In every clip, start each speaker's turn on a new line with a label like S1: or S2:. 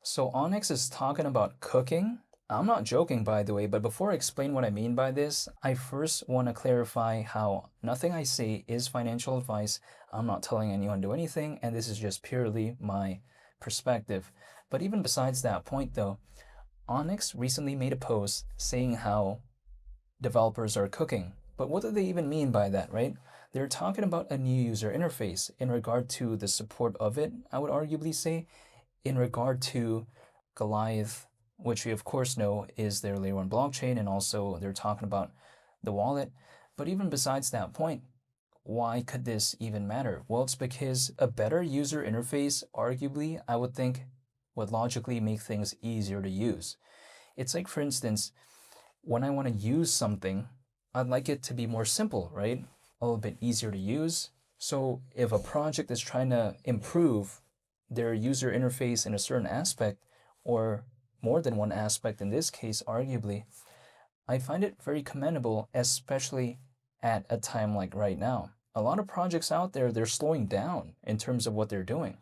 S1: So Onyx is talking about cooking. I'm not joking, by the way, but before I explain what I mean by this, I first want to clarify how nothing I say is financial advice. I'm not telling anyone to do anything, and this is just purely my perspective. But even besides that point, though, Onyx recently made a post saying how developers are cooking. But what do they even mean by that, right? They're talking about a new user interface in regard to the support of it, I would arguably say, in regard to Goliath, which we of course know is their layer one blockchain, and also they're talking about the wallet. But even besides that point, why could this even matter? Well, it's because a better user interface, arguably, I would think, would logically make things easier to use. It's like, for instance, when I want to use something, I'd like it to be more simple, right? A little bit easier to use. So if a project is trying to improve their user interface in a certain aspect, or more than one aspect in this case, arguably, I find it very commendable, especially at a time like right now. A lot of projects out there, they're slowing down in terms of what they're doing.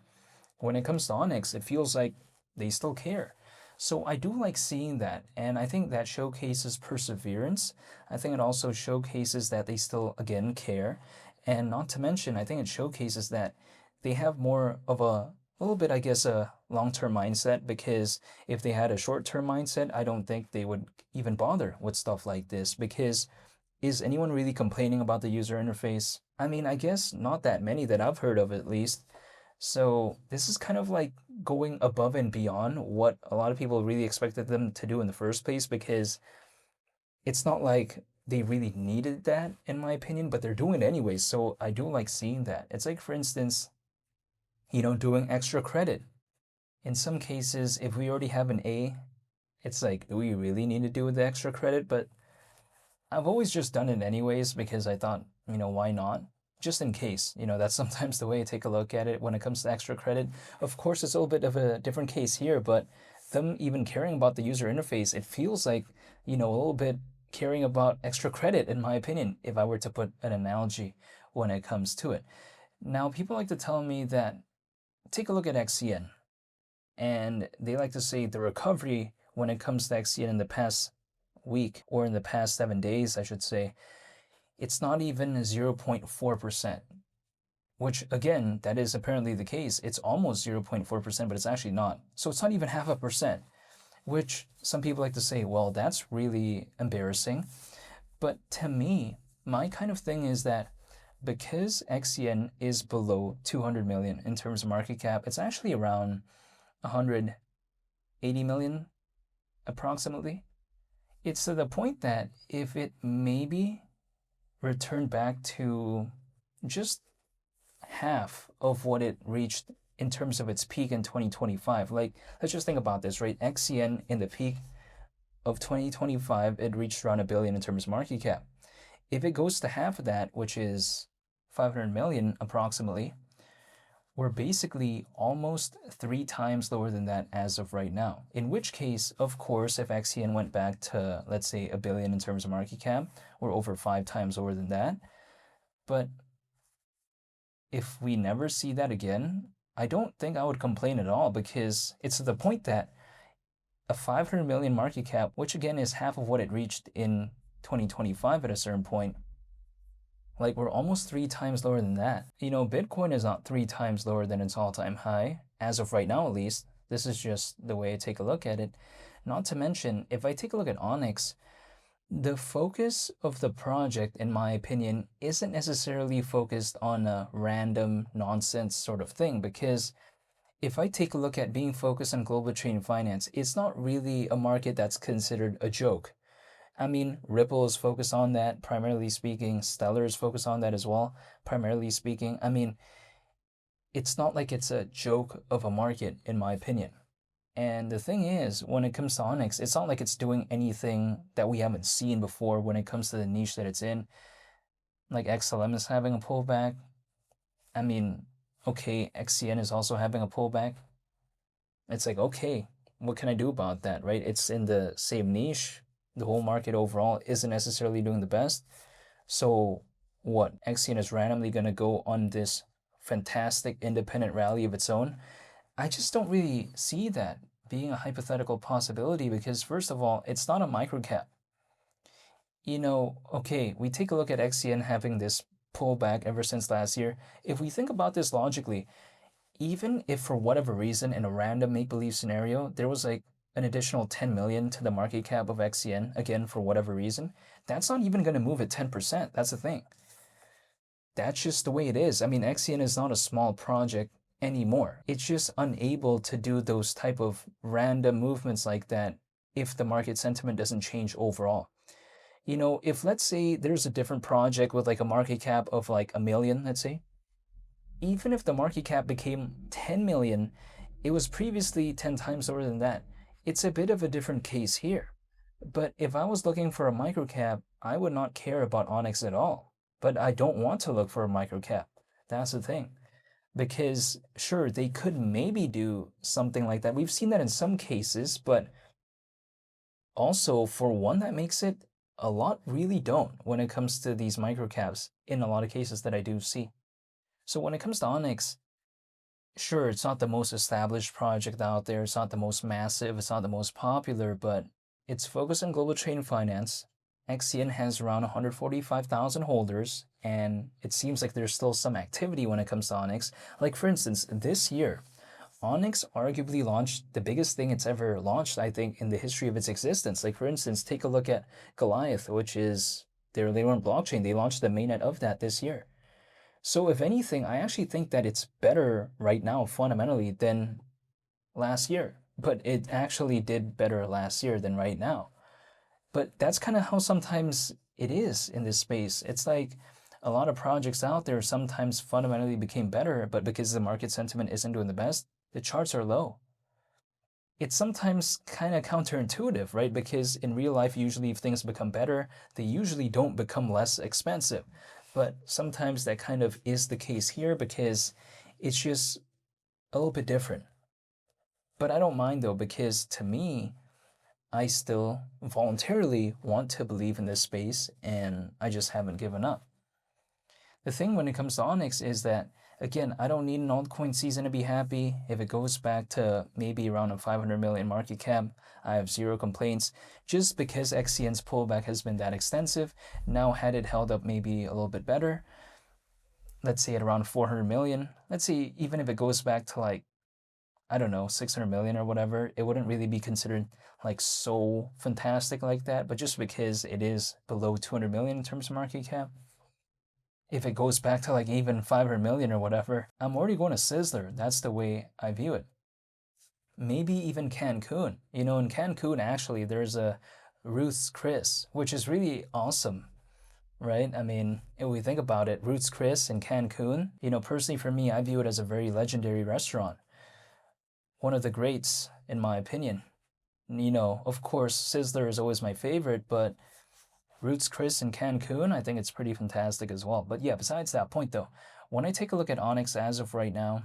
S1: When it comes to Onyx, it feels like they still care. So I do like seeing that, and I think that showcases perseverance. I think it also showcases that they still, again, care. And not to mention, I think it showcases that they have more of a little bit, I guess, a long-term mindset, because if they had a short-term mindset, I don't think they would even bother with stuff like this, because is anyone really complaining about the user interface? I mean, I guess not that many that I've heard of, at least. So this is kind of like going above and beyond what a lot of people really expected them to do in the first place, because it's not like they really needed that, in my opinion, but they're doing it anyway. So I do like seeing that. It's like, for instance, doing extra credit. In some cases, if we already have an A, it's like, do we really need to do the extra credit? But I've always just done it anyways because I thought, why not? Just in case, that's sometimes the way I take a look at it when it comes to extra credit. Of course, it's a little bit of a different case here, but them even caring about the user interface, it feels like, a little bit caring about extra credit, in my opinion, if I were to put an analogy when it comes to it. Now, people like to tell me that take a look at XCN, and they like to say the recovery when it comes to XCN in the past week, or in the past 7 days, I should say, it's not even 0.4%, which again, that is apparently the case. It's almost 0.4%, but it's actually not. So it's not even half a percent, which some people like to say, well, that's really embarrassing. But to me, my kind of thing is that because XCN is below 200 million in terms of market cap, it's actually around 180 million approximately. It's to the point that if it maybe returned back to just half of what it reached in terms of its peak in 2025, like, let's just think about this, right? XCN in the peak of 2025, it reached around a billion in terms of market cap. If it goes to half of that, which is 500 million approximately, we're basically almost 3 times lower than that as of right now. In which case, of course, if XCN went back to, let's say, a billion in terms of market cap, we're over 5 times lower than that. But if we never see that again, I don't think I would complain at all, because it's to the point that a 500 million market cap, which again is half of what it reached in 2025 at a certain point, like, we're almost 3 times lower than that. Bitcoin is not 3 times lower than its all-time high, as of right now at least. This is just the way I take a look at it. Not to mention, if I take a look at Onyx, the focus of the project, in my opinion, isn't necessarily focused on a random nonsense sort of thing, because if I take a look at being focused on global trade and finance, it's not really a market that's considered a joke. I mean, Ripple is focused on that, primarily speaking. Stellar is focused on that as well, primarily speaking. I mean, it's not like it's a joke of a market, in my opinion. And the thing is, when it comes to Onyx, it's not like it's doing anything that we haven't seen before when it comes to the niche that it's in. Like, XLM is having a pullback. I mean, okay, XCN is also having a pullback. It's like, okay, what can I do about that, right? It's in the same niche. The whole market overall isn't necessarily doing the best. So what, XCN is randomly going to go on this fantastic independent rally of its own? I just don't really see that, being a hypothetical possibility because, first of all, it's not a microcap. Okay, we take a look at XCN having this pullback ever since last year. If we think about this logically, even if for whatever reason in a random make-believe scenario, there was like an additional 10 million to the market cap of XCN, again, for whatever reason, that's not even going to move it 10%. That's the thing. That's just the way it is. I mean, XCN is not a small project anymore. It's just unable to do those type of random movements like that if the market sentiment doesn't change overall. If let's say there's a different project with like a market cap of like a million, let's say, even if the market cap became 10 million, it was previously 10 times lower than that. It's a bit of a different case here. But if I was looking for a microcap, I would not care about Onyx at all. But I don't want to look for a microcap. That's the thing. Because sure, they could maybe do something like that. We've seen that in some cases, but also for one that makes it, a lot really don't when it comes to these microcaps in a lot of cases that I do see. So when it comes to Onyx, sure, it's not the most established project out there. It's not the most massive. It's not the most popular, but it's focused on global trade and finance. XCN has around 145,000 holders, and it seems like there's still some activity when it comes to Onyx. Like, for instance, this year, Onyx arguably launched the biggest thing it's ever launched, I think, in the history of its existence. Like, for instance, take a look at Goliath, which is their layer blockchain. They launched the mainnet of that this year. So if anything, I actually think that it's better right now fundamentally than last year. But it actually did better last year than right now. But that's kind of how sometimes it is in this space. It's like a lot of projects out there sometimes fundamentally became better, but because the market sentiment isn't doing the best, the charts are low. It's sometimes kind of counterintuitive, right? Because in real life, usually if things become better, they usually don't become less expensive. But sometimes that kind of is the case here because it's just a little bit different. But I don't mind though, because to me, I still voluntarily want to believe in this space and I just haven't given up. The thing when it comes to Onyx is that, again, I don't need an altcoin season to be happy. If it goes back to maybe around a 500 million market cap, I have zero complaints. Just because XCN's pullback has been that extensive, now had it held up maybe a little bit better, let's say at around 400 million, let's say even if it goes back to like, I don't know, 600 million or whatever, it wouldn't really be considered like so fantastic like that. But just because it is below 200 million in terms of market cap, if it goes back to like even 500 million or whatever, I'm already going to Sizzler. That's the way I view it. Maybe even Cancun. In Cancun, actually, there's a Ruth's Chris, which is really awesome, right? I mean, if we think about it, Ruth's Chris in Cancun, personally for me, I view it as a very legendary restaurant. One of the greats, in my opinion. Of course, Sizzler is always my favorite, but Ruth's Chris in Cancun, I think it's pretty fantastic as well. But yeah, besides that point though, when I take a look at Onyx as of right now,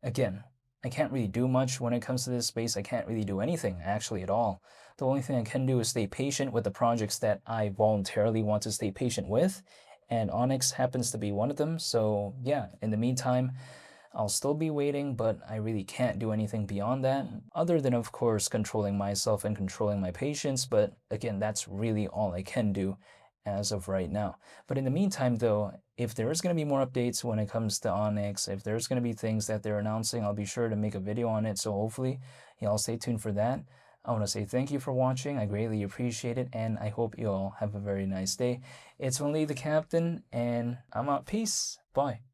S1: again, I can't really do much when it comes to this space. I can't really do anything actually at all. The only thing I can do is stay patient with the projects that I voluntarily want to stay patient with, and Onyx happens to be one of them. So yeah, in the meantime, I'll still be waiting, but I really can't do anything beyond that, other than, of course, controlling myself and controlling my patience. But again, that's really all I can do as of right now. But in the meantime, though, if there is going to be more updates when it comes to Onyx, if there's going to be things that they're announcing, I'll be sure to make a video on it. So hopefully, y'all stay tuned for that. I want to say thank you for watching. I greatly appreciate it, and I hope you all have a very nice day. It's only the captain, and I'm out. Peace. Bye.